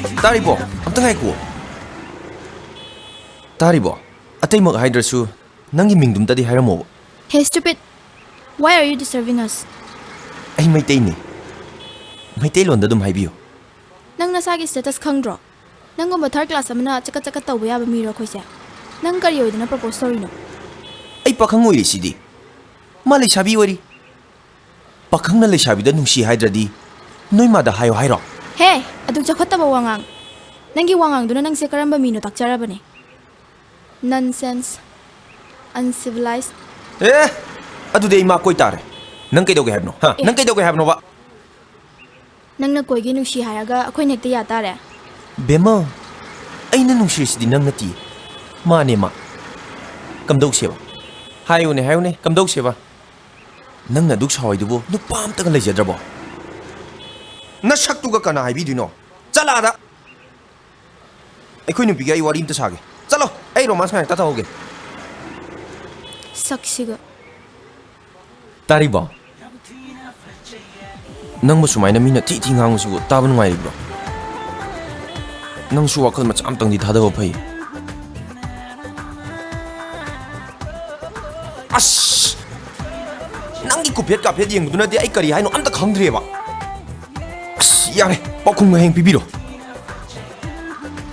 Taribo, amtang hai ko. Taribo, atay mag hydrasu, nangi mingdum tadi hairamo. Hey stupid, why are you disturbing us? Ay may tay ni. May tay londa dum haibiyo. Nang nasagi status khangdro. Nang gumba third class amana chaka tawba yaba miro khoise. Nang kari oidana propose story no. Ay pakhang oiri sidi. Malay sabi ori. Pakhang na lay sabi da nungsi hydradi. Noy mada hayo hairo. Hey, adung chakhotaba wangang. Nangi wangang duna nang se karamba mino takchara bane. Nonsense. Uncivilized. Adu de ima koi tare. Nang kay doge habno. Ha, nang kay doge habno ba? Nang na koy gi nungsi haraga akhoi nekte ya tare. Bema. Ay na nungsi sidi nang nati. Ma ne ma. Kamdog siya ba? Hayo ne, kamdog siya ba? Nang na duk saway dubo, nupam taga lay jadrabo. Nasak tuga ka na haibi dino. Chala da. Ay koy nupiga ay wari imta sage. Chalo, ay romance nga tatahoge. Saksiga. Taribo. Nang mo sumay na mina ti ngang su taba nungai bro. Nang su wakal macham tang di thada ho phai. As. Nang gi kuphet ka phet yeng duna di ai kari hai no amta khangdre ba. As yare, pakhung heng pibiro.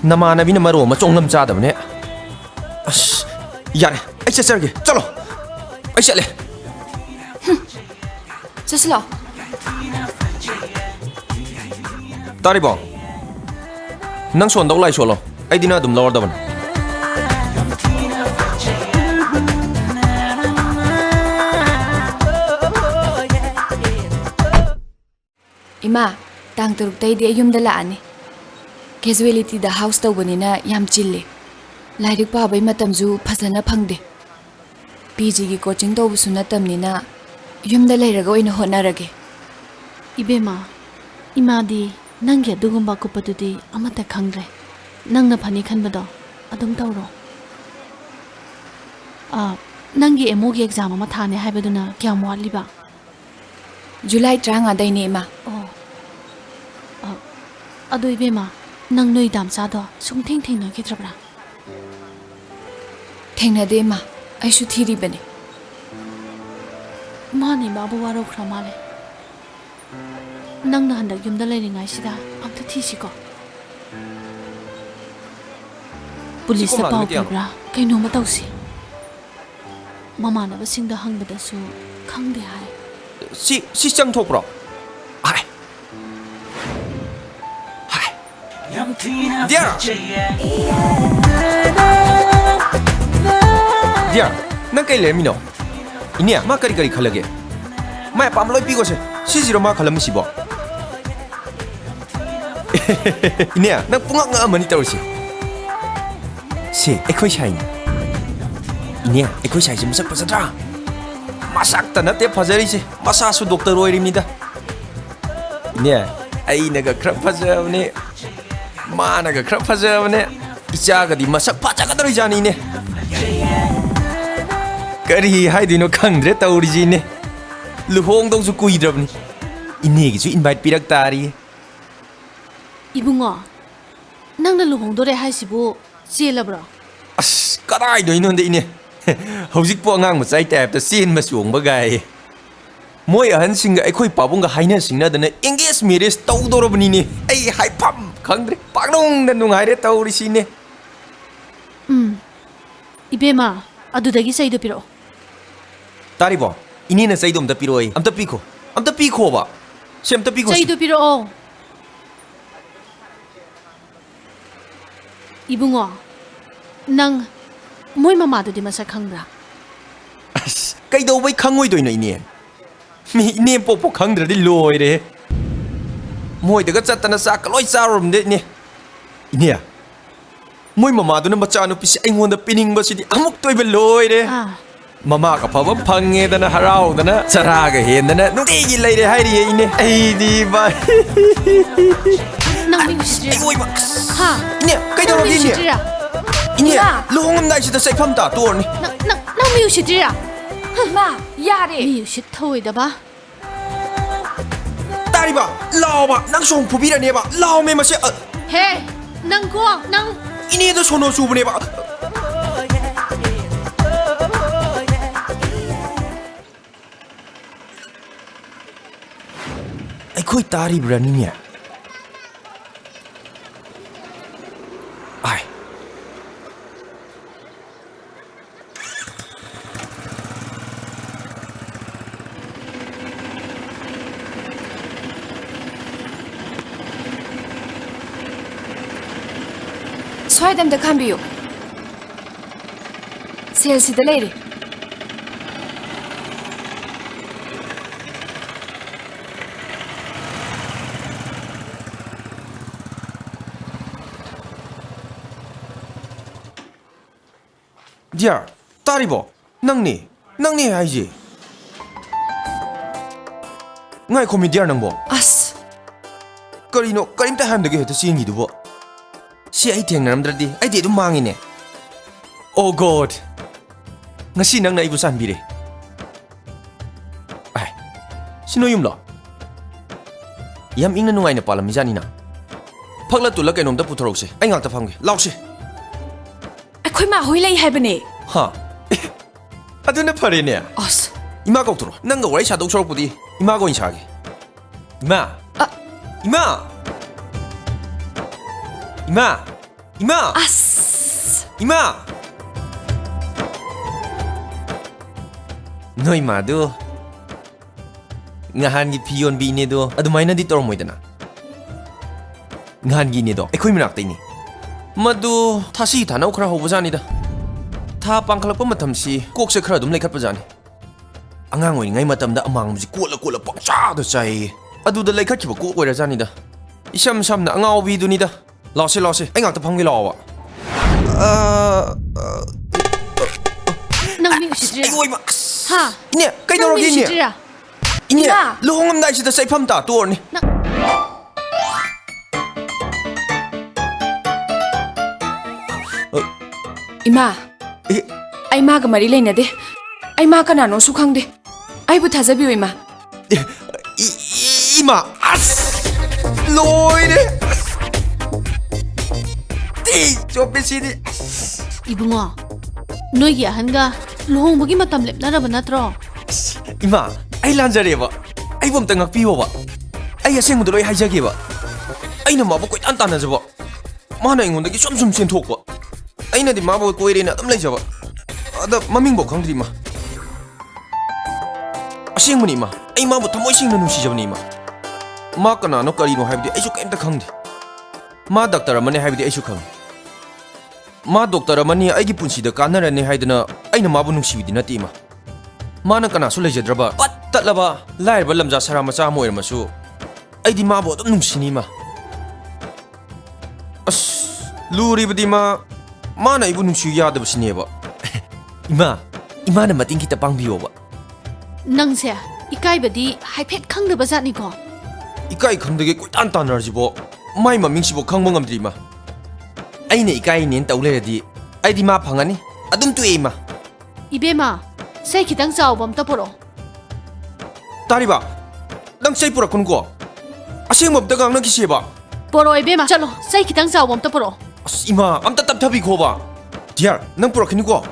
Namana bina maro ma chonglam cha da ne. As yare, ai chachar ge. Chalo. Ai chale. Chaslo. Taribo. Nang son dau lai solo. Ai dina dum lawar daban. Ima, tang turuk tay di ayum da laani. Casualty da house tawbani na yam chille. Lairik pa bay matamju phasana phangde. PG gi coaching tawbusu natamni na yum da lairaga oina honarage. Ibema, imadi nangi adugumba kupatudi amata khangre. Nangna phani khanbado adum tawro. Nangi emogi exam ama thane haibaduna kyam watliba. July tranga daini ima. Adu ibema, nang noi dam chado sung theng na kitrabra. Thengna de ima, aishu thiri bane. Mani babu waro kramale. Nang na handak yumda lairingai sida amta thisiko. Police ta pau pibra kaino ma tawsi. Mama na basing da hangbada su khangde hai. Si chang thok bro. Hai. Hai. Dia. Dia, nang kai le mino. Inia ma kari khalage. Ma pam loi pi go se. Si zero ma khalam si bo. Inia nang pungak nga mani tawsi. Si, ekhoi shai. Inia, ekhoi shai masak pasatra. Masak ta nate phajari se. Masa su doctor oirimni da. Inia, ai naga khrap phajabne. Ma naga khrap phajabne. Icha ga di masak phajaga doi jani ne. Kari hai dino khangdre tawri ji ne. Luhong dong su kuidrabni. Ini gi su invite pirak tari. Ibungo, nang na luhong dore hai sibu chelabra. As karai doi non de ine. Hojik po ngang macai tap ta sin ma suang ba gai. Moi ahan singa aikhoi pabung ga haina singna dana engage marriage tawdorabni ne. Ai hai pham khangdre pangnong na nungai re tawri si ne. Ibema, adudagi saido piro. Taribo, ini na saidom da piroi. Amta piko. Amta piko ba. Sem ta piko. Saido piro o. Ibungo, nang moi mama do di masa khangra. As kai do bai khangoi doi na ine. Mi ine po khangdra di loi re. Moi daga chatana sa kaloi charom de ne. Ine. Moi mama do na macha no pisi aingon da pining ba sidi amuk toi be loi re. Mama ka phaba phange da na harau da na chara ga hen da na nuti gi lai re hai ri ine. Ai di ba. Nang mi usri. Ai oi ba. Ha. Ne kai do ri ne. Ine. Luhongam dai sida saifam ta tor ni. Nang mi usri ra. Ma, yare. Mi usit thoi da ba. Tariba, lao ba, nang song pubira ne ba, lao me ma se Hey, nang ko, nang 이니도 손어 주부네 봐. ꯑꯩꯈꯣꯏ ꯇꯥꯔꯤꯕ꯭ꯔꯥꯅꯤꯅꯦ ꯑꯥꯏ ꯁ꯭ꯋꯥꯏꯗ ꯑꯝꯇ ꯈꯥꯝꯕꯤꯌꯨ ꯁꯦꯜꯁꯤꯗ ꯂꯩꯔꯦ 디야 따리보 낭니 하이지 ngay khomi diar nang bo ꯑꯁ karino karimta hamdage heta singi du bo si ai theng namdradi ai de du mangi ne oh god ngasi nang na ibu san bire ai sino yum lo yam ingna nungai na palam jani na phakla tu la kainom da puthorok se ai ngak ta phamge law se ꯑꯩꯈꯣꯏ ꯃꯥ ꯍꯣꯏ ꯂꯩ ꯍꯥꯏꯕꯅꯦ ha aduna phare ne ꯑꯁ ima kau tro nang ga wai sa dok sorok pudi ima go in sa ge ima ima ima ima ꯑꯁ ima noi ma do ngahan gi pion bi ne do adumaina di tor moidana ngahan gi ne do ekhoi minak tai ni madu thasi thanau khara hobujani da tha pangkhalak pa matham si kok se khara dum lekhat pa jani angang oi ngai matam da amang mu ji kola pangcha da chai adu da lekhat ki ba ko oira jani da isam sam na angau bi du ni da lause ai ngak ta phang gi lawa nang mi usidra. ai oi ma Ha, ne kai nang dor mi gi ne usidra. ine Ina. lohongam dai si da sai pham ta tur ni ꯏꯃꯥ Eh, ꯑꯩ ꯃꯥꯒ ꯃꯔꯤ ꯂꯩꯅꯗꯦ ꯑꯩ ꯃꯥ ꯀꯅꯥꯅꯣꯁꯨ ꯈꯪꯗꯦ ꯑꯩꯕꯨ ꯊꯥꯖꯕꯤꯌꯨ ꯏꯃꯥ 이마 아스 로이네 띠 Ibungo, noy gi ahanga lohong bagi matam lepnaraba natro. 이마 아이 란자레바 아이 봄 땅각 비워봐 아이 생무도 로이 하이자게바 아이는 마보 거의 단단하자바 마나 인gon다기 쏨쏨 센톡바 아이나디 마보 거이레나 땀레자바 아다 마밍보 강드리마 아생문이 이마 아이 마보 타모이 싱는 누시자바니 이마 마 까나노 까리노 하이비디 아이쇼 깸다 강디 마 닥터라 마네 하이비디 아이쇼 강 마 독터라 마니 아이기 푼시다 까나라네 하이드나 아이나 마보 누시비디 나티 이마 마나 까나수 레제드라바 팟tat라바 라이르바 람자 사라마자 모이르마수 아이디 마보 어둠 누시니마 아스 루리브디마 마나 이부 누시 야드바시니에바 이마나 마팅 기타 빵비오바 Nang se, ikai badi haipet khang de bazat ni ko. 이까이 강되게 꿀단 따너지보 마이 마밍시보 강봉 감드리마 아이네 이까이 닌 따울레디 아이디 마 방아니 아둠 뚜에이마 Ibema, sai kitang saw bam ta poro. 따리바 낭 세이프라 군고 아생법 다강 나 기시에바 Poro ibema, chalo, sai kitang saw bam ta poro. 이마 암따 답답이 고바 디알 낭 뿌라 큰고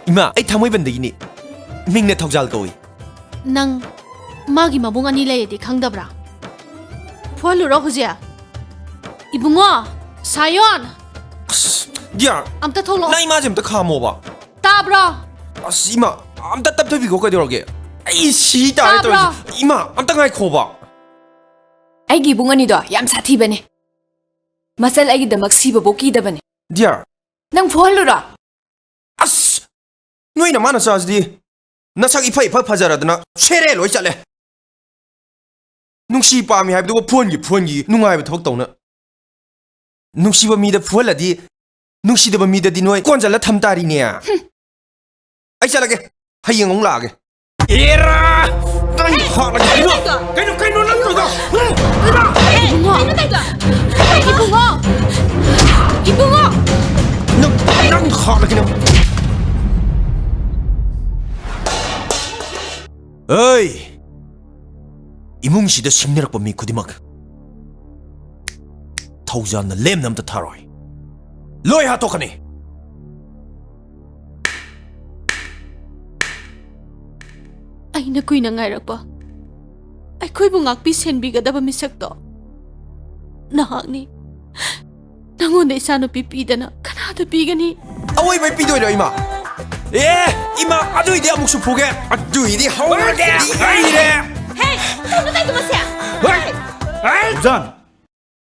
이마 아이 타모이 번데기니 밍네 턱잘 거위 Nang magi mabung ani lay di khang dabra. Pwalu ro huzia. Ibungo, sayon, 디알 amta tholo. 나 이마 좀 더 카모바 Tabra, 이마 암따 답답이 고가 되어게 아이 시다 따브라. 이마 암따 가이 고바 ꯑꯩꯒꯤ ꯏꯕꯨꯡ ꯑꯅꯤꯗꯣ ꯌꯥꯝ ꯁꯥꯊꯤꯕꯅꯦ ꯃꯆꯜ ꯑꯩꯒꯤꯗꯃꯛ ꯁꯤꯕꯕꯧ ꯀꯤꯗꯕꯅꯦ 디알 ꯅꯪ ꯐꯨꯍꯜꯂꯨꯔꯣ 아스 너희나 많아 싸지디 나삭 이파 파자라드나 쇠레 로이 잘래 눅시 빠미 하이브도 푸언기 눅아이브 더벅 떠오나 눅시바 미다 푸얼라디 눅시드바 미다디 너희 꼰잘라 탐따리니야 아이 잘라게 하이응 옹라게 에라 난 하라게 이노 난 너가 Ibungo, Ibungo, 난 하라게 어이! '이뭉시다 심리학법 미쿠디막 ꯊꯧꯖꯥꯜꯅ ꯂꯦꯝꯅ ꯑꯝꯇ ꯊꯥꯔꯣꯏ ꯂꯣꯏ ꯍꯥꯠꯇꯣꯛꯀꯅꯤ ꯑꯩꯅ ꯀꯨꯏꯅ ꯉꯥꯏꯔꯛꯄ ꯑꯩꯈꯣꯏꯕꯨ ꯉꯥꯛꯄꯤ ꯁꯦꯟꯕꯤꯒꯗꯕ ꯃꯤꯁꯛꯇꯣ ꯅꯍꯥꯛꯅꯤ ꯅꯪꯉꯣꯟꯗ ꯏꯆꯥꯅꯨꯄꯤ ꯄꯤꯗꯅ ꯀꯅꯥꯗ ꯄꯤꯒꯅꯤ ꯑꯋꯣꯏꯕꯩ ꯄꯤꯗꯣꯏꯔꯣ ꯏꯃꯥ ꯏꯃꯥ ꯑꯗꯨꯏꯗꯤ ꯑꯃꯨꯛꯁꯨ ꯐꯨꯒꯦ ꯑꯗꯨꯏꯗꯤ ꯍꯧꯔꯒꯦ ꯍꯩꯔꯦ ꯍꯦ ꯀꯩꯅꯣ ꯇꯧꯏꯗꯨ ꯃꯁꯦ ꯊꯧꯖꯥꯟ